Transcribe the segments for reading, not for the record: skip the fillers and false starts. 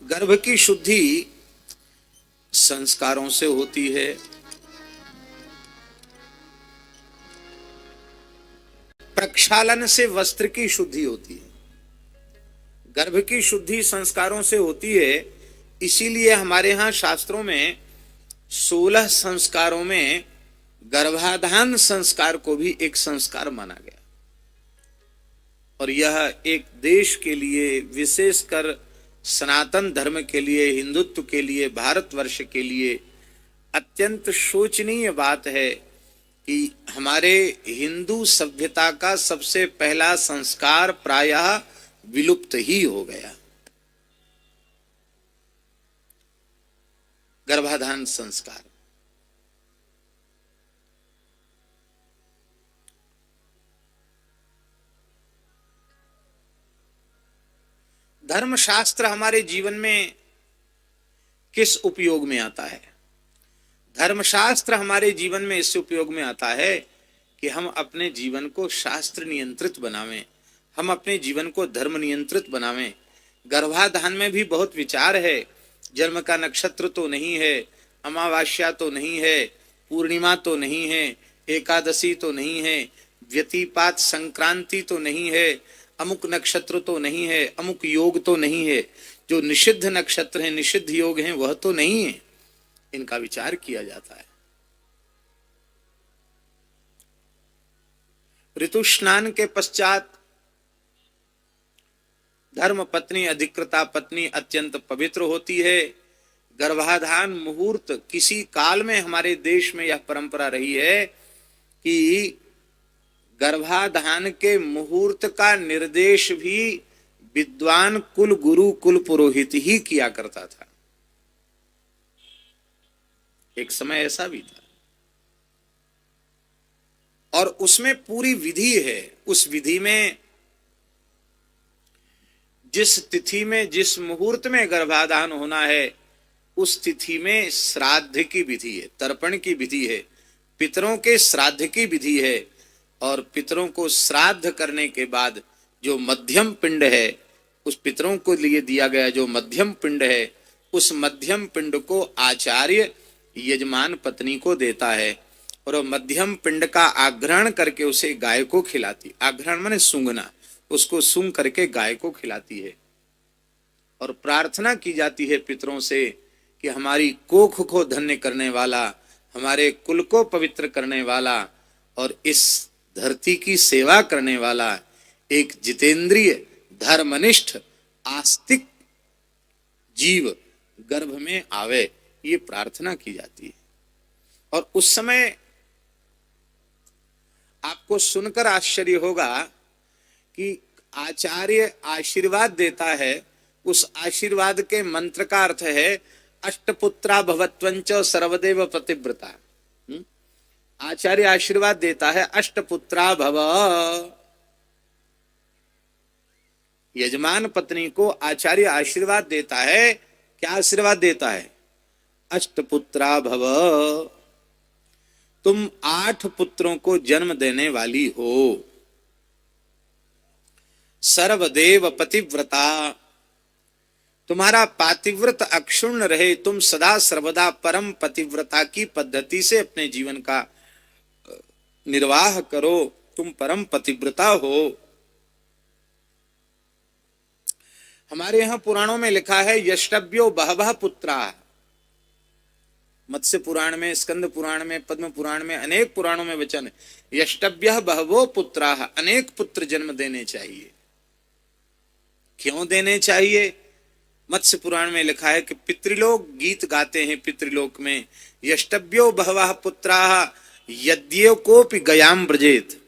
गर्भ की शुद्धि संस्कारों से होती है, प्रक्षालन से वस्त्र की शुद्धि होती है। गर्भ की शुद्धि संस्कारों से होती है, इसीलिए हमारे यहाँ शास्त्रों में 16 संस्कारों में गर्भाधान संस्कार को भी एक संस्कार माना गया। और यह एक देश के लिए, विशेषकर सनातन धर्म के लिए, हिंदुत्व के लिए, भारतवर्ष के लिए अत्यंत शोचनीय बात है कि हमारे हिंदू सभ्यता का सबसे पहला संस्कार प्रायः विलुप्त ही हो गया, गर्भाधान संस्कार। धर्मशास्त्र हमारे जीवन में किस उपयोग में आता है? धर्मशास्त्र हमारे जीवन में इस उपयोग में आता है कि हम अपने जीवन को शास्त्र नियंत्रित बनावें, हम अपने जीवन को धर्म नियंत्रित बनावें। गर्भाधान में भी बहुत विचार है। जन्म का नक्षत्र तो नहीं है, अमावास्या तो नहीं है, पूर्णिमा तो नहीं है, एकादशी तो नहीं है, व्यतिपात संक्रांति तो नहीं है, अमुक नक्षत्र तो नहीं है, अमुक योग तो नहीं है, जो निषिद्ध नक्षत्र हैं, निषिद्ध योग हैं, वह तो नहीं है। इनका विचार किया जाता है। ऋतु स्नान के पश्चात धर्म पत्नी, अधिकृता पत्नी अत्यंत पवित्र होती है। गर्भाधान मुहूर्त, किसी काल में हमारे देश में यह परंपरा रही है कि गर्भाधान के मुहूर्त का निर्देश भी विद्वान कुल गुरु, कुल पुरोहित ही किया करता था। एक समय ऐसा भी था, और उसमें पूरी विधि है। उस विधि में जिस तिथि में, जिस मुहूर्त में गर्भाधान होना है, उस तिथि में श्राद्ध की विधि है, तर्पण की विधि है, पितरों के श्राद्ध की विधि है। और पितरों को श्राद्ध करने के बाद जो मध्यम पिंड है, उस पितरों को लिए दिया गया जो मध्यम पिंड है, उस मध्यम पिंड को आचार्य यजमान पत्नी को देता है, और वो मध्यम पिंड का आग्रहण करके उसे गाय को खिलाती। आग्रहण माने सूंघना, उसको सूंघ करके गाय को खिलाती है। और प्रार्थना की जाती है पितरों से कि हमारी कोख को धन्य करने वाला, हमारे कुल को पवित्र करने वाला और इस धरती की सेवा करने वाला एक जितेंद्रिय, धर्मनिष्ठ, आस्तिक जीव गर्भ में आवे, ये प्रार्थना की जाती है। और उस समय आपको सुनकर आश्चर्य होगा कि आचार्य आशीर्वाद देता है। उस आशीर्वाद के मंत्र का अर्थ है अष्टपुत्रा भवत्वंच सर्वदेव पतिव्रता। आचार्य आशीर्वाद देता है अष्टपुत्रा भव। यजमान पत्नी को आचार्य आशीर्वाद देता है। क्या आशीर्वाद देता है? अष्टपुत्रा भव, तुम 8 पुत्रों को जन्म देने वाली हो। सर्वदेव पतिव्रता, तुम्हारा पातिव्रत अक्षुण्ण रहे, तुम सदा सर्वदा परम पतिव्रता की पद्धति से अपने जीवन का निर्वाह करो, तुम परम पतिव्रता हो। हमारे यहां पुराणों में लिखा है यष्टव्यो बहवः पुत्रा। मत्स्य पुराण में, स्कंद पुराण में, पद्म पुराण में, अनेक पुराणों में वचन है यष्टव्यः बहवो पुत्राः, अनेक पुत्र जन्म देने चाहिए। क्यों देने चाहिए? मत्स्य पुराण में लिखा है कि पितृलोक गीत गाते हैं पितृलोक में, यष्टव्यो बहवः पुत्राः यद्यो कोपि गयाम ब्रजेत।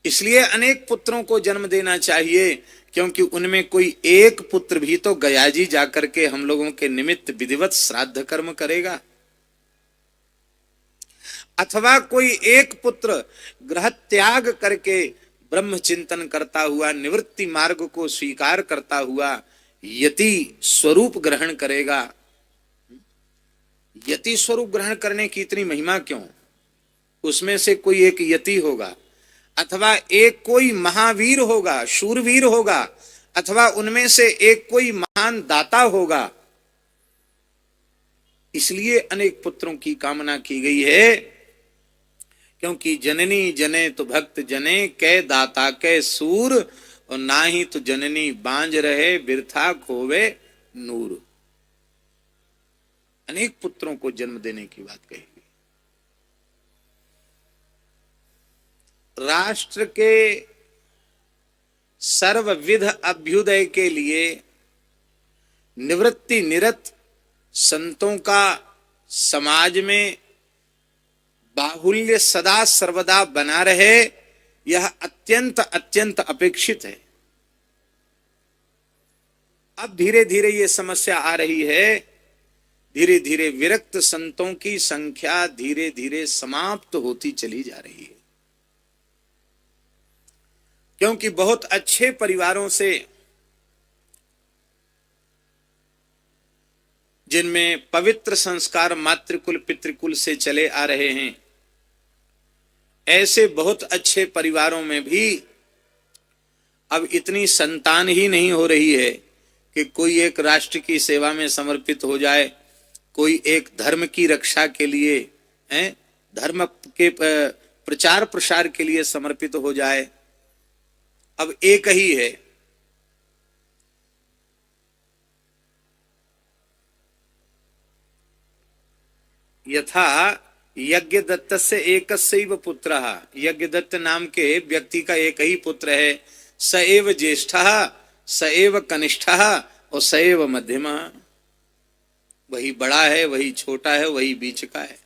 इसलिए अनेक पुत्रों को जन्म देना चाहिए, क्योंकि उनमें कोई एक पुत्र भी तो गया जी जाकर के हम लोगों के निमित्त विधिवत श्राद्ध कर्म करेगा, अथवा कोई एक पुत्र ग्रह त्याग करके ब्रह्म चिंतन करता हुआ, निवृत्ति मार्ग को स्वीकार करता हुआ यति स्वरूप ग्रहण करेगा। यति स्वरूप ग्रहण करने की इतनी महिमा क्यों? उसमें से कोई एक यति होगा, अथवा एक कोई महावीर होगा, शूरवीर होगा, अथवा उनमें से एक कोई महान दाता होगा, इसलिए अनेक पुत्रों की कामना की गई है। क्योंकि जननी जने तो भक्त जने, कै दाता कै सूर, और ना ही तो जननी बांझ रहे बिरथा खोवे नूर। अनेक पुत्रों को जन्म देने की बात कही गई। राष्ट्र के सर्वविध अभ्युदय के लिए निवृत्ति निरत संतों का समाज में बाहुल्य सदा सर्वदा बना रहे, यह अत्यंत अत्यंत अपेक्षित है। अब धीरे धीरे ये समस्या आ रही है, धीरे धीरे विरक्त संतों की संख्या धीरे धीरे समाप्त होती चली जा रही है। क्योंकि बहुत अच्छे परिवारों से, जिनमें पवित्र संस्कार मातृकुल पितृकुल से चले आ रहे हैं, ऐसे बहुत अच्छे परिवारों में भी अब इतनी संतान ही नहीं हो रही है कि कोई एक राष्ट्र की सेवा में समर्पित हो जाए, कोई एक धर्म की रक्षा के लिए, धर्म के प्रचार प्रसार के लिए समर्पित हो जाए। अब एक ही है। यथा यज्ञदत्त से एकस्यैव पुत्रः, यज्ञदत्त नाम के व्यक्ति का एक ही पुत्र है। स एव ज्येष्ठः, स एव कनिष्ठः और स एव मध्यमः। वही बड़ा है, वही छोटा है, वही बीच का है।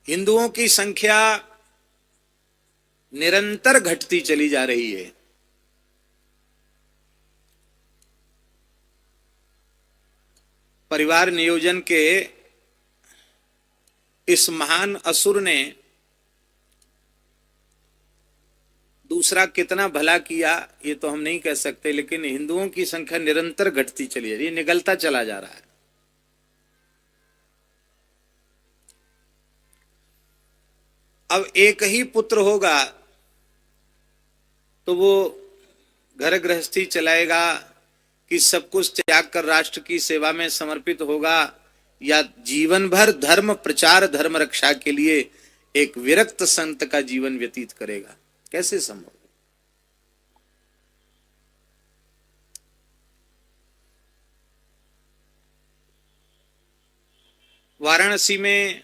हिंदुओं की संख्या निरंतर घटती चली जा रही है। परिवार नियोजन के इस महान असुर ने दूसरा कितना भला किया ये तो हम नहीं कह सकते, लेकिन हिंदुओं की संख्या निरंतर घटती चली जा रही है, निगलता चला जा रहा है। अब एक ही पुत्र होगा तो वो घर गृहस्थी चलाएगा कि सब कुछ त्याग कर राष्ट्र की सेवा में समर्पित होगा, या जीवन भर धर्म प्रचार धर्म रक्षा के लिए एक विरक्त संत का जीवन व्यतीत करेगा? कैसे संभव? वाराणसी में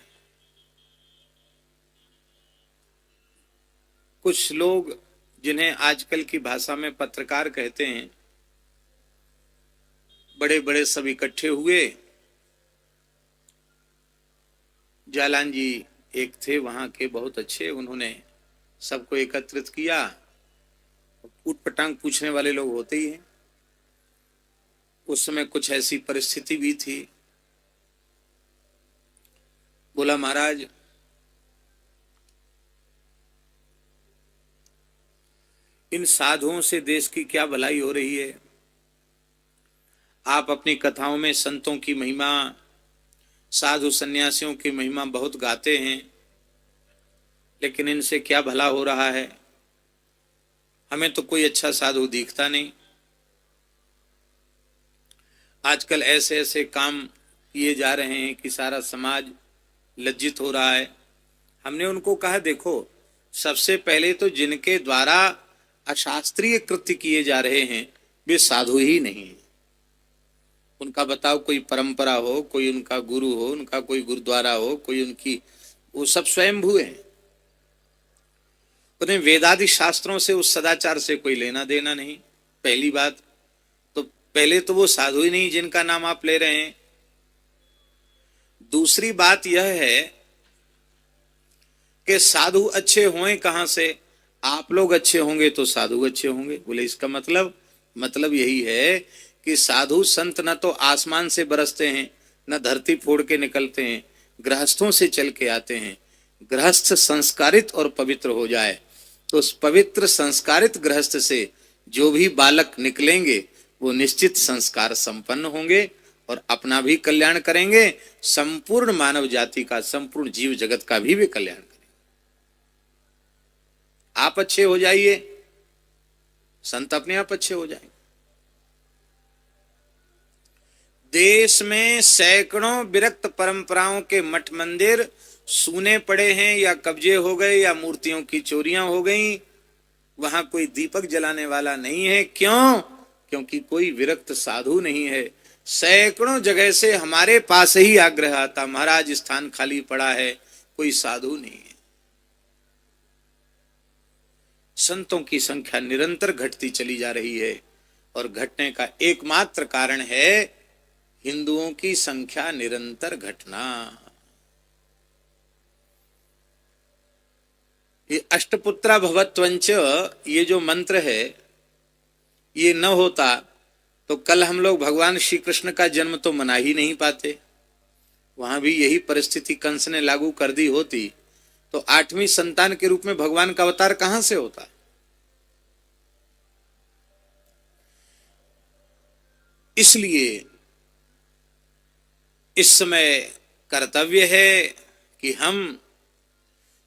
कुछ लोग, जिन्हें आजकल की भाषा में पत्रकार कहते हैं, बड़े बड़े सब इकट्ठे हुए। जालान जी एक थे वहां के बहुत अच्छे, उन्होंने सबको एकत्रित किया। ऊट पटांग पूछने वाले लोग होते ही हैं। उस समय कुछ ऐसी परिस्थिति भी थी। बोला, महाराज इन साधुओं से देश की क्या भलाई हो रही है? आप अपनी कथाओं में संतों की महिमा, साधु सन्यासियों की महिमा बहुत गाते हैं, लेकिन इनसे क्या भला हो रहा है? हमें तो कोई अच्छा साधु दिखता नहीं। आजकल ऐसे ऐसे काम किए जा रहे हैं कि सारा समाज लज्जित हो रहा है। हमने उनको कहा, देखो, सबसे पहले तो जिनके द्वारा अशास्त्रीय कृत्य किए जा रहे हैं वे साधु ही नहीं है। उनका बताओ कोई परंपरा हो, कोई उनका गुरु हो, उनका कोई गुरुद्वारा हो, कोई उनकी, वो सब स्वयंभू हैं। उन्हें वेदादि शास्त्रों से, उस सदाचार से कोई लेना देना नहीं। पहली बात तो पहले तो वो साधु ही नहीं जिनका नाम आप ले रहे हैं। दूसरी बात यह है कि साधु अच्छे हों कहां से? आप लोग अच्छे होंगे तो साधु अच्छे होंगे। बोले इसका मतलब यही है कि साधु संत न तो आसमान से बरसते हैं, न धरती फोड़ के निकलते हैं, गृहस्थों से चल के आते हैं। गृहस्थ संस्कारित और पवित्र हो जाए तो उस पवित्र संस्कारित गृहस्थ से जो भी बालक निकलेंगे वो निश्चित संस्कार संपन्न होंगे और अपना भी कल्याण करेंगे, संपूर्ण मानव जाति का, संपूर्ण जीव जगत का भी वे कल्याण करेंगे। आप अच्छे हो जाइए, संत अपने आप अच्छे हो जाएंगे। देश में सैकड़ों विरक्त परंपराओं के मठ मंदिर सूने पड़े हैं, या कब्जे हो गए, या मूर्तियों की चोरियां हो गई। वहां कोई दीपक जलाने वाला नहीं है। क्यों? क्योंकि कोई विरक्त साधु नहीं है। सैकड़ों जगह से हमारे पास ही आग्रह आता, महाराज स्थान खाली पड़ा है, कोई साधु नहीं है। संतों की संख्या निरंतर घटती चली जा रही है, और घटने का एकमात्र कारण है हिंदुओं की संख्या निरंतर घटना। ये अष्टपुत्रा भवत्वंच, ये जो मंत्र है, ये न होता तो कल हम लोग भगवान श्री कृष्ण का जन्म तो मना ही नहीं पाते। वहां भी यही परिस्थिति कंस ने लागू कर दी होती तो 8वीं संतान के रूप में भगवान का अवतार कहां से होता। इसलिए इस समय कर्तव्य है कि हम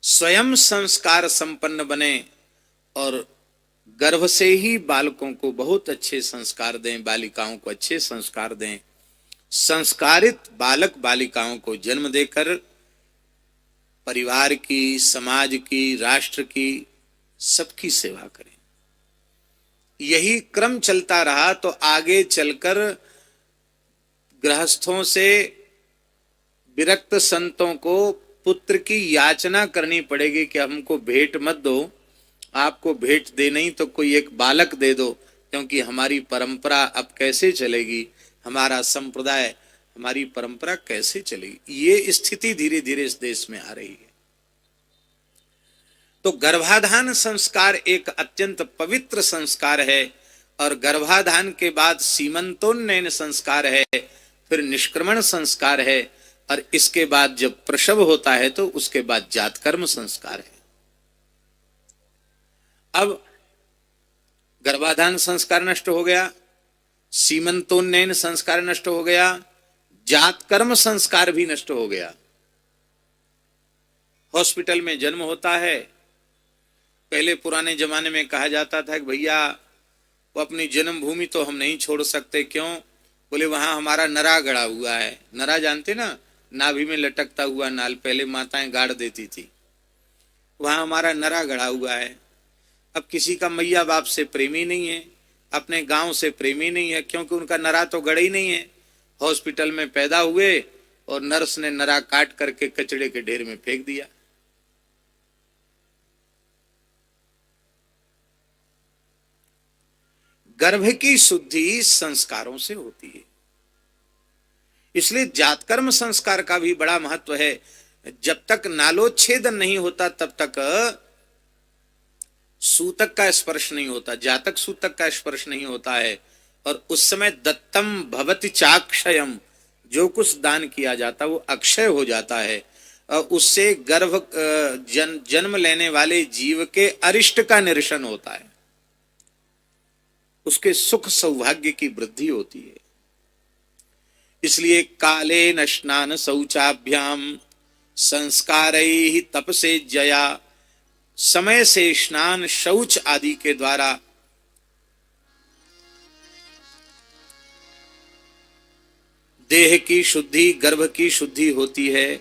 स्वयं संस्कार संपन्न बने और गर्भ से ही बालकों को बहुत अच्छे संस्कार दें, बालिकाओं को अच्छे संस्कार दें। संस्कारित बालक बालिकाओं को जन्म देकर परिवार की, समाज की, राष्ट्र की, सबकी सेवा करें। यही क्रम चलता रहा तो आगे चलकर गृहस्थों से विरक्त संतों को पुत्र की याचना करनी पड़ेगी कि हमको भेंट मत दो, आपको भेंट दे नहीं तो कोई एक बालक दे दो, क्योंकि हमारी परंपरा अब कैसे चलेगी, हमारा संप्रदाय, हमारी परंपरा कैसे चलेगी। ये स्थिति धीरे धीरे इस देश में आ रही है। तो गर्भाधान संस्कार एक अत्यंत पवित्र संस्कार है, और गर्भाधान के बाद सीमंतोन्नयन संस्कार है, फिर निष्क्रमण संस्कार है, और इसके बाद जब प्रसव होता है तो उसके बाद जातकर्म संस्कार है। अब गर्भाधान संस्कार नष्ट हो गया, सीमंतोन्नयन संस्कार नष्ट हो गया, जातकर्म संस्कार भी नष्ट हो गया। हॉस्पिटल में जन्म होता है, पहले पुराने जमाने में कहा जाता था कि भैया वो अपनी जन्मभूमि तो हम नहीं छोड़ सकते। क्यों? बोले वहां हमारा नरा गड़ा हुआ है। नरा जानते ना, नाभि में लटकता हुआ नाल, पहले माताएं गाड़ देती थी, वहां हमारा नरा गड़ा हुआ है। अब किसी का मैया बाप से प्रेमी नहीं है, अपने गांव से प्रेमी नहीं है, क्योंकि उनका नरा तो गड़ा ही नहीं है। हॉस्पिटल में पैदा हुए और नर्स ने नरा काट करके कचड़े के ढेर में फेंक दिया। गर्भ की शुद्धि संस्कारों से होती है, इसलिए जातकर्म संस्कार का भी बड़ा महत्व है। जब तक नालोच्छेदन नहीं होता तब तक सूतक का स्पर्श नहीं होता, जातक सूतक का स्पर्श नहीं होता है, और उस समय दत्तम भवति चाक्षयम, जो कुछ दान किया जाता वो अक्षय हो जाता है, और उससे गर्भ जन्म लेने वाले जीव के अरिष्ट का निरसन होता है, उसके सुख सौभाग्य की वृद्धि होती है। इसलिए काले स्नान शौचाभ्याम संस्कारैः तपसे जया, समय से स्नान शौच आदि के द्वारा देह की शुद्धि, गर्भ की शुद्धि होती है।